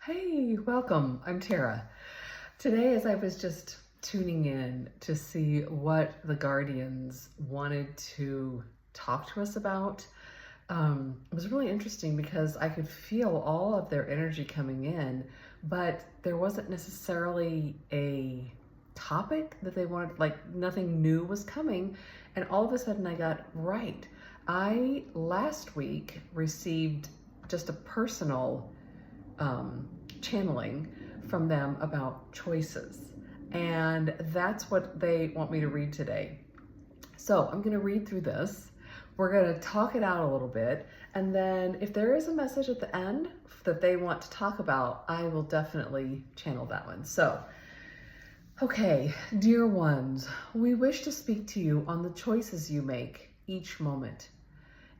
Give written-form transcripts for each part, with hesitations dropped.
Hey, welcome. I'm Tara. Today, as I was just tuning in to see what the Guardians wanted to talk to us about, it was really interesting because I could feel all of their energy coming in, but there wasn't necessarily a topic that they wanted, like nothing new was coming. And all of a sudden I got right. I last week received just a personal channeling from them about choices. And that's what they want me to read today. So I'm going to read through this. We're going to talk it out a little bit. And then if there is a message at the end that they want to talk about, I will definitely channel that one. So, okay, dear ones, we wish to speak to you on the choices you make each moment.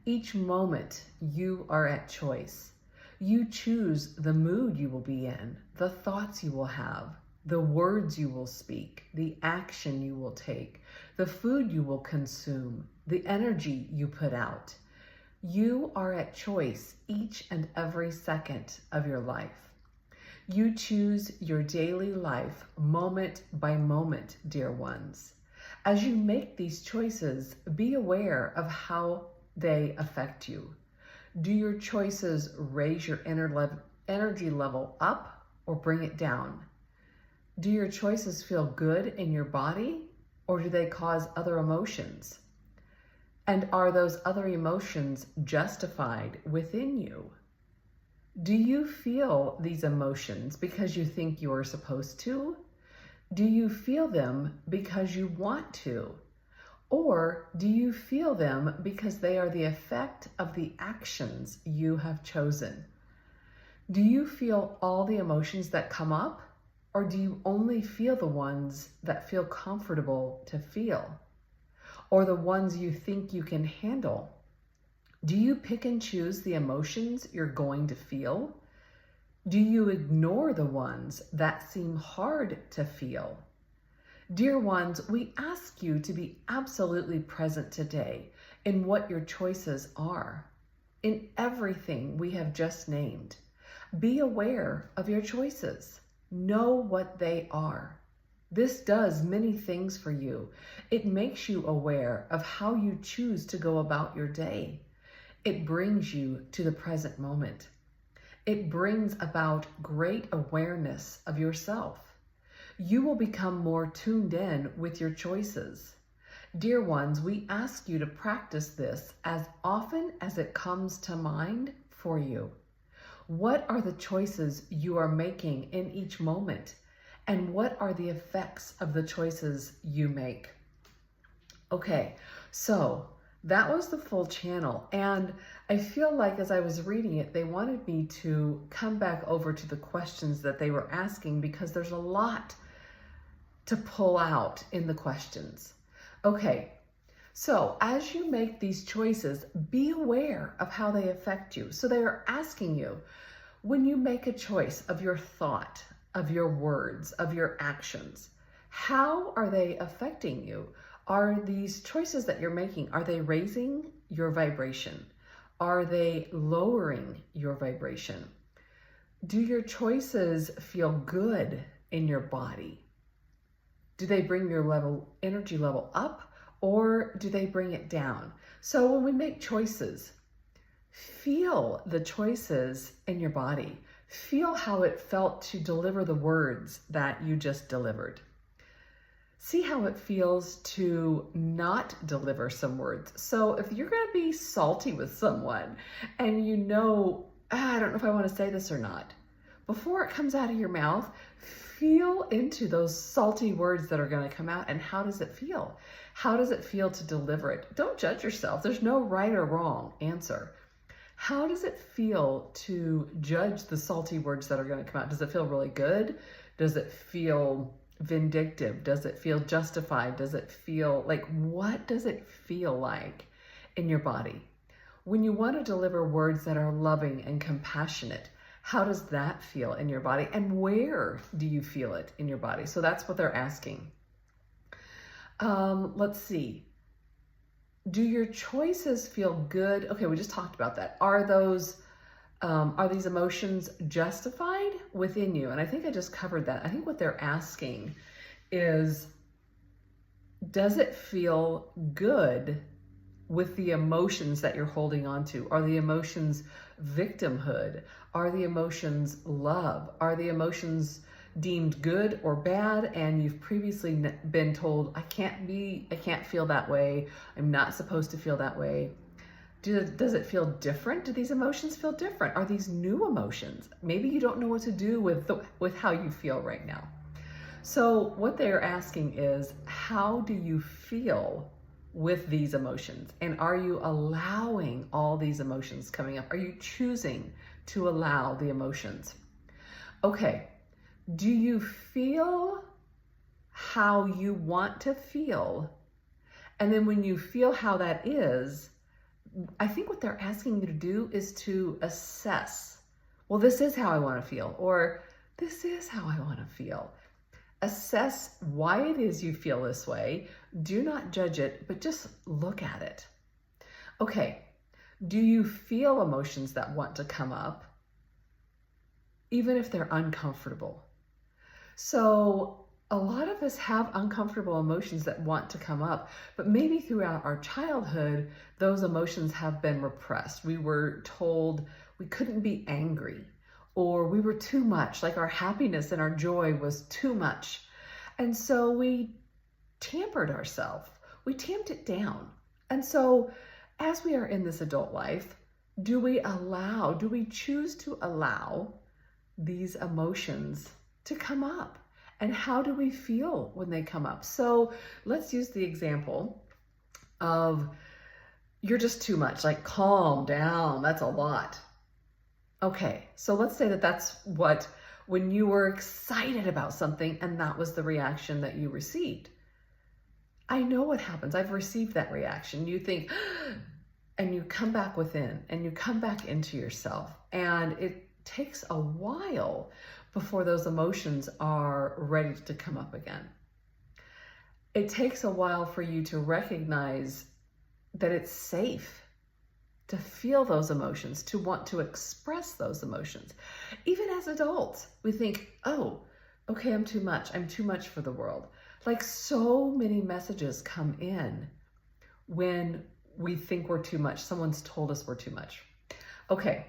Each moment you are at choice. You choose the mood you will be in, the thoughts you will have, the words you will speak, the action you will take, the food you will consume, the energy you put out. You are at choice each and every second of your life. You choose your daily life moment by moment, dear ones. As you make these choices, be aware of how they affect you. Do your choices raise your energy level up or bring it down? Do your choices feel good in your body or do they cause other emotions? And are those other emotions justified within you? Do you feel these emotions because you think you are supposed to? Do you feel them because you want to? Or do you feel them because they are the effect of the actions you have chosen? Do you feel all the emotions that come up, or do you only feel the ones that feel comfortable to feel, or the ones you think you can handle? Do you pick and choose the emotions you're going to feel? Do you ignore the ones that seem hard to feel? Dear ones, we ask you to be absolutely present today in what your choices are, in everything we have just named. Be aware of your choices. Know what they are. This does many things for you. It makes you aware of how you choose to go about your day. It brings you to the present moment. It brings about great awareness of yourself. You will become more tuned in with your choices. Dear ones, we ask you to practice this as often as it comes to mind for you. What are the choices you are making in each moment? And what are the effects of the choices you make? Okay, so that was the full channel. And I feel like as I was reading it, they wanted me to come back over to the questions that they were asking because there's a lot to pull out in the questions. Okay, so as you make these choices, be aware of how they affect you. So they are asking you, when you make a choice of your thought, of your words, of your actions, how are they affecting you? Are these choices that you're making, are they raising your vibration? Are they lowering your vibration? Do your choices feel good in your body? Do they bring your energy level up, or do they bring it down? So when we make choices, feel the choices in your body. Feel how it felt to deliver the words that you just delivered. See how it feels to not deliver some words. So if you're going to be salty with someone and you know, I don't know if I want to say this or not, before it comes out of your mouth, feel into those salty words that are going to come out, and how does it feel? How does it feel to deliver it? Don't judge yourself. There's no right or wrong answer. How does it feel to judge the salty words that are going to come out? Does it feel really good? Does it feel vindictive? Does it feel justified? Does it feel like, what does it feel like in your body? When you want to deliver words that are loving and compassionate, how does that feel in your body? And where do you feel it in your body? So that's what they're asking. Let's see. Do your choices feel good? Okay, we just talked about that. Are those Are these emotions justified within you? And I think I just covered that. I think what they're asking is, does it feel good with the emotions that you're holding on to? Are the emotions victimhood? Are the emotions love? Are the emotions deemed good or bad, and you've previously been told, I can't feel that way, I'm not supposed to feel that way? Does it feel different? Do these emotions feel different? Are these new emotions? Maybe you don't know what to do with how you feel right now. So what they're asking is, how do you feel with these emotions? And are you allowing all these emotions coming up? Are you choosing to allow the emotions? Okay, do you feel how you want to feel? And then when you feel how that is, I think what they're asking you to do is to assess, well, this is how I want to feel, or this is how I want to feel. Assess why it is you feel this way. Do not judge it, but just look at it. Okay, do you feel emotions that want to come up, even if they're uncomfortable? So a lot of us have uncomfortable emotions that want to come up, but maybe throughout our childhood, those emotions have been repressed. We were told we couldn't be angry, or we were too much, like our happiness and our joy was too much. And so we tampered ourselves. We tamped it down. And so as we are in this adult life, do we choose to allow these emotions to come up? And how do we feel when they come up? So let's use the example of, you're just too much, like calm down, that's a lot. Okay, so let's say that that's what, when you were excited about something and that was the reaction that you received. I know what happens. I've received that reaction. You think, and you come back within and you come back into yourself. And it takes a while before those emotions are ready to come up again. It takes a while for you to recognize that it's safe to feel those emotions, to want to express those emotions. Even as adults, we think, oh, okay, I'm too much. I'm too much for the world. Like, so many messages come in when we think we're too much. Someone's told us we're too much. Okay.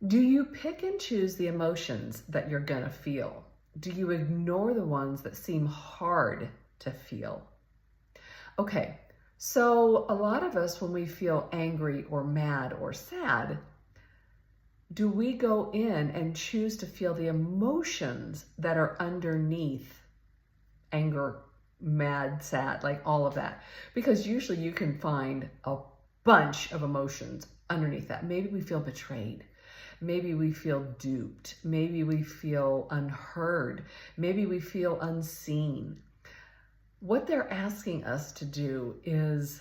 Do you pick and choose the emotions that you're going to feel? Do you ignore the ones that seem hard to feel? Okay, so a lot of us, when we feel angry or mad or sad, do we go in and choose to feel the emotions that are underneath anger, mad, sad, like all of that? Because usually you can find a bunch of emotions underneath that. Maybe we feel betrayed. Maybe we feel duped. Maybe we feel unheard. Maybe we feel unseen. What they're asking us to do is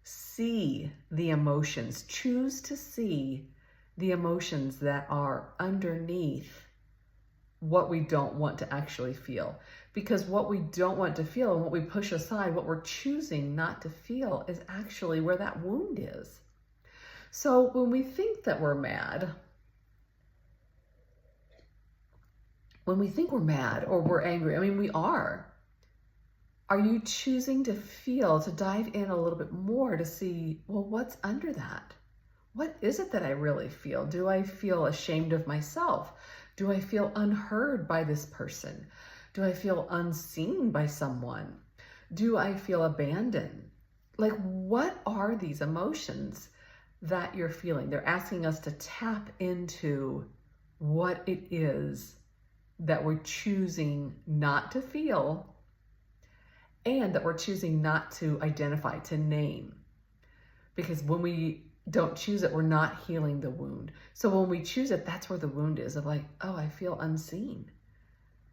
see the emotions, choose to see the emotions that are underneath what we don't want to actually feel. Because what we don't want to feel and what we push aside, what we're choosing not to feel, is actually where that wound is. So when we think that we're mad, when we think we're mad or we're angry, I mean, we are you choosing to feel, to dive in a little bit more to see, well, what's under that? What is it that I really feel? Do I feel ashamed of myself? Do I feel unheard by this person? Do I feel unseen by someone? Do I feel abandoned? Like, what are these emotions that you're feeling? They're asking us to tap into what it is that we're choosing not to feel, and that we're choosing not to identify, to name. Because when we don't choose it, we're not healing the wound. So when we choose it, that's where the wound is, of like, oh, I feel unseen.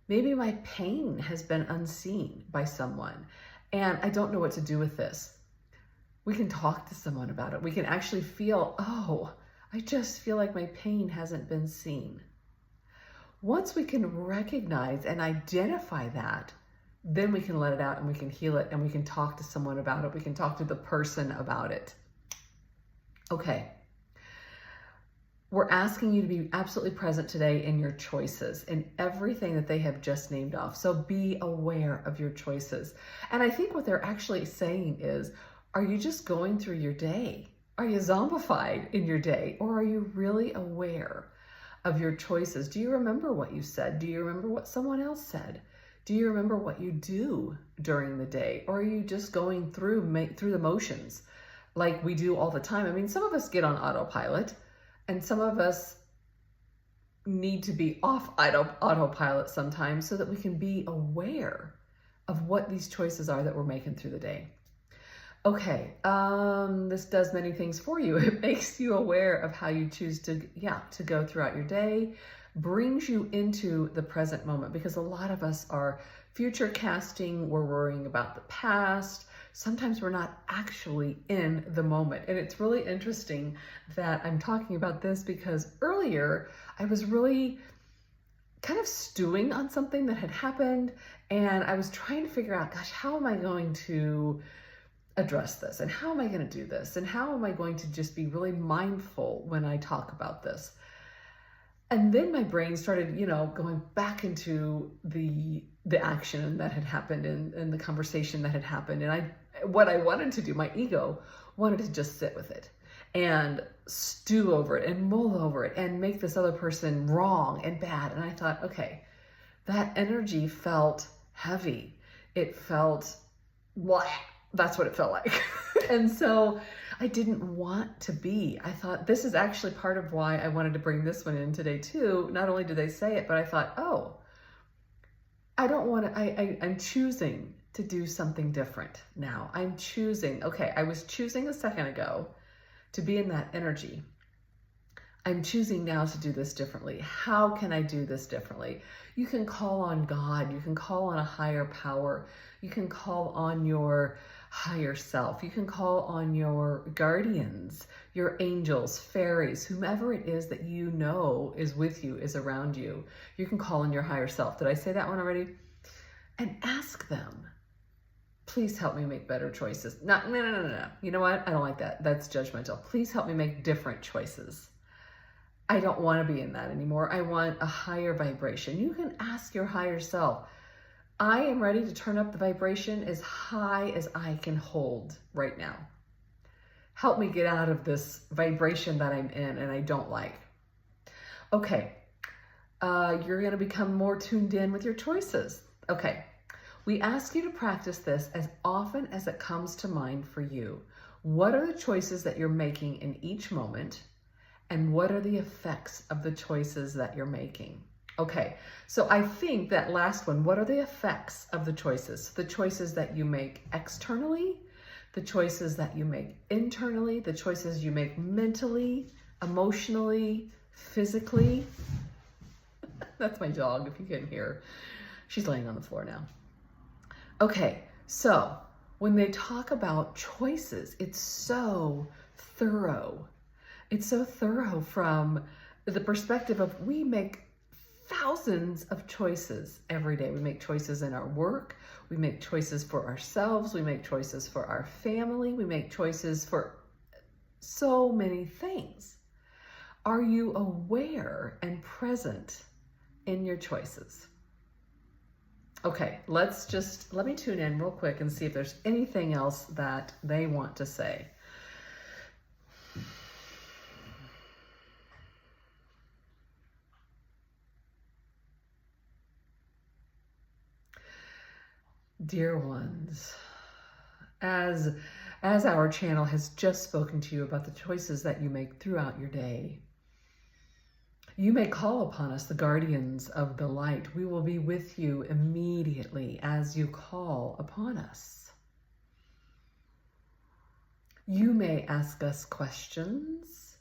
Maybe my pain has been unseen by someone, and I don't know what to do with this. We can talk to someone about it. We can actually feel, oh, I just feel like my pain hasn't been seen. Once we can recognize and identify that, then we can let it out and we can heal it, and we can talk to someone about it. We can talk to the person about it. Okay. we're asking you to be absolutely present today in your choices, in everything that they have just named off. So be aware of your choices. And I think what they're actually saying is, are you just going through your day? Are you zombified in your day? Or are you really aware of your choices? Do you remember what you said? Do you remember what someone else said? Do you remember what you do during the day? Or are you just going through the motions like we do all the time? I mean, some of us get on autopilot, and some of us need to be off autopilot sometimes so that we can be aware of what these choices are that we're making through the day. Okay, this does many things for you. It makes you aware of how you choose to go throughout your day, brings you into the present moment, because a lot of us are future casting, we're worrying about the past. Sometimes we're not actually in the moment. And it's really interesting that I'm talking about this because earlier I was really kind of stewing on something that had happened, and I was trying to figure out, gosh, how am I going to address this? And how am I going to do this? And how am I going to just be really mindful when I talk about this? And then my brain started, going back into the action that had happened and the conversation that had happened. And what I wanted to do, my ego wanted to just sit with it and stew over it and mull over it and make this other person wrong and bad. And I thought, okay, that energy felt heavy. It felt blah. That's what it felt like. And so I didn't want to be. I thought this is actually part of why I wanted to bring this one in today too. Not only did they say it, but I thought, oh, I don't want to, I'm choosing to do something different now. I'm choosing, okay, I was choosing a second ago to be in that energy. I'm choosing now to do this differently. How can I do this differently? You can call on God. You can call on a higher power. You can call on your higher self. You can call on your guardians, your angels, fairies, whomever it is that you know is with you, is around you. You can call on your higher self. Did I say that one already? And ask them, please help me make better choices. No. You know what? I don't like that. That's judgmental. Please help me make different choices. I don't want to be in that anymore. I want a higher vibration. You can ask your higher self, I am ready to turn up the vibration as high as I can hold right now. Help me get out of this vibration that I'm in and I don't like. Okay, you're going to become more tuned in with your choices. Okay, we ask you to practice this as often as it comes to mind for you. What are the choices that you're making in each moment? And what are the effects of the choices that you're making? Okay, so I think that last one, what are the effects of the choices? The choices that you make externally, the choices that you make internally, the choices you make mentally, emotionally, physically. That's my dog, if you can hear. She's laying on the floor now. Okay, so when they talk about choices, it's so thorough. It's so thorough from the perspective of we make thousands of choices every day. We make choices in our work. We make choices for ourselves. We make choices for our family. We make choices for so many things. Are you aware and present in your choices? Okay, let me tune in real quick and see if there's anything else that they want to say. Dear ones, as our channel has just spoken to you about the choices that you make throughout your day, you may call upon us, the guardians of the light. We will be with you immediately as you call upon us. You may ask us questions.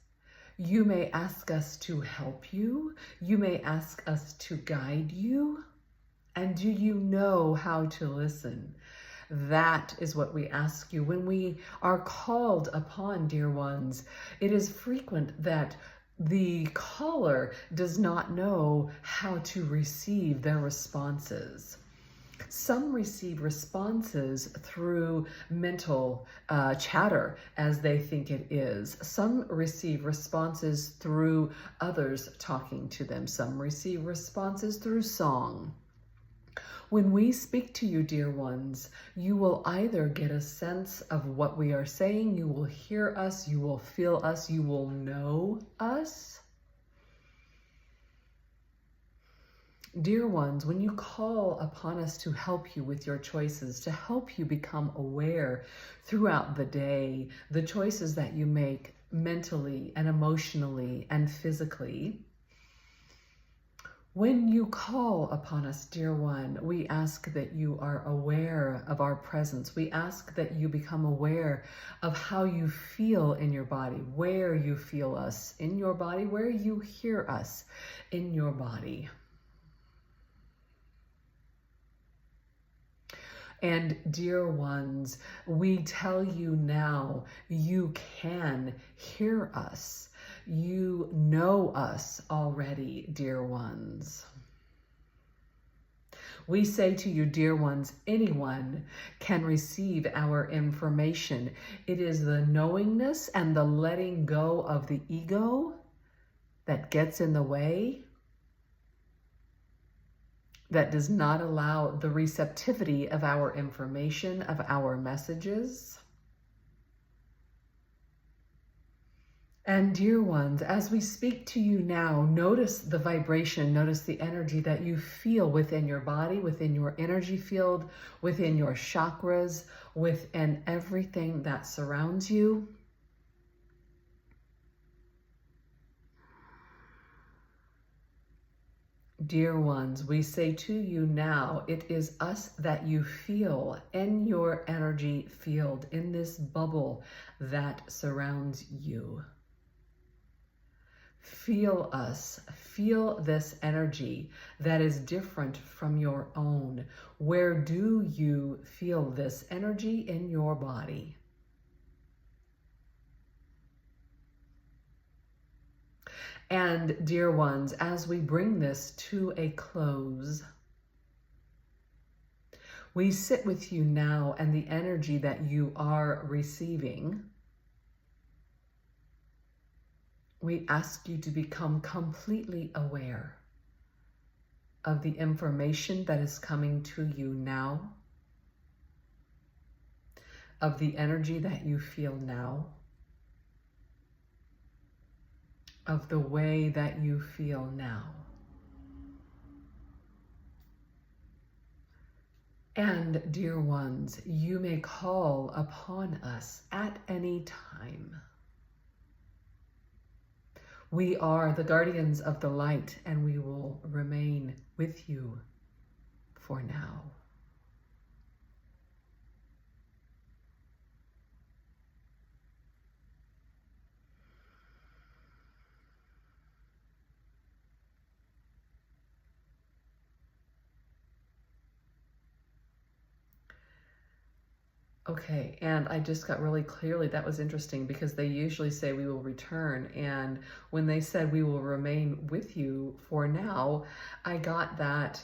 You may ask us to help you. You may ask us to guide you. And do you know how to listen? That is what we ask you. When we are called upon, dear ones, it is frequent that the caller does not know how to receive their responses. Some receive responses through mental chatter as they think it is. Some receive responses through others talking to them. Some receive responses through song. When we speak to you, dear ones, you will either get a sense of what we are saying, you will hear us, you will feel us, you will know us. Dear ones, when you call upon us to help you with your choices, to help you become aware throughout the day, the choices that you make mentally and emotionally and physically, when you call upon us, dear one, we ask that you are aware of our presence. We ask that you become aware of how you feel in your body, where you feel us in your body, where you hear us in your body. And dear ones, we tell you now, you can hear us. You know us already, dear ones. We say to you, dear ones, anyone can receive our information. It is the knowingness and the letting go of the ego that gets in the way, that does not allow the receptivity of our information, of our messages. And dear ones, as we speak to you now, notice the vibration, notice the energy that you feel within your body, within your energy field, within your chakras, within everything that surrounds you. Dear ones, we say to you now, it is us that you feel in your energy field, in this bubble that surrounds you. Feel us, feel this energy that is different from your own. Where do you feel this energy in your body? And dear ones, as we bring this to a close, we sit with you now and the energy that you are receiving. We ask you to become completely aware of the information that is coming to you now, of the energy that you feel now, of the way that you feel now. And dear ones, you may call upon us at any time. We are the guardians of the light, and we will remain with you for now. Okay, and I just got really clearly, that was interesting because they usually say we will return, and when they said we will remain with you for now, I got that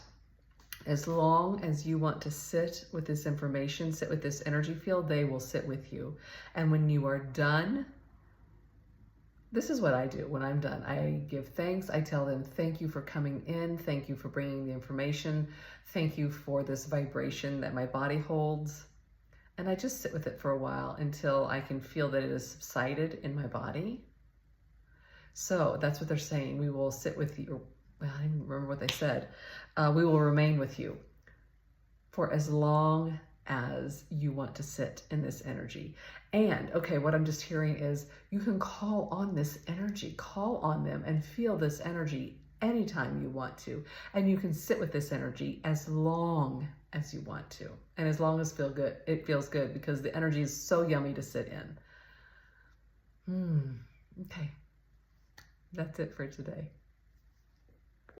as long as you want to sit with this information, sit with this energy field, they will sit with you. And when you are done, this is what I do when I'm done. I give thanks. I tell them, thank you for coming in. Thank you for bringing the information. Thank you for this vibration that my body holds. And I just sit with it for a while until I can feel that it has subsided in my body. So that's what they're saying. We will sit with you. Well, I don't even remember what they said. We will remain with you for as long as you want to sit in this energy. And okay, what I'm just hearing is you can call on this energy, call on them and feel this energy anytime you want to. And you can sit with this energy as long as you want to. And as long as it feels good because the energy is so yummy to sit in. Okay, that's it for today.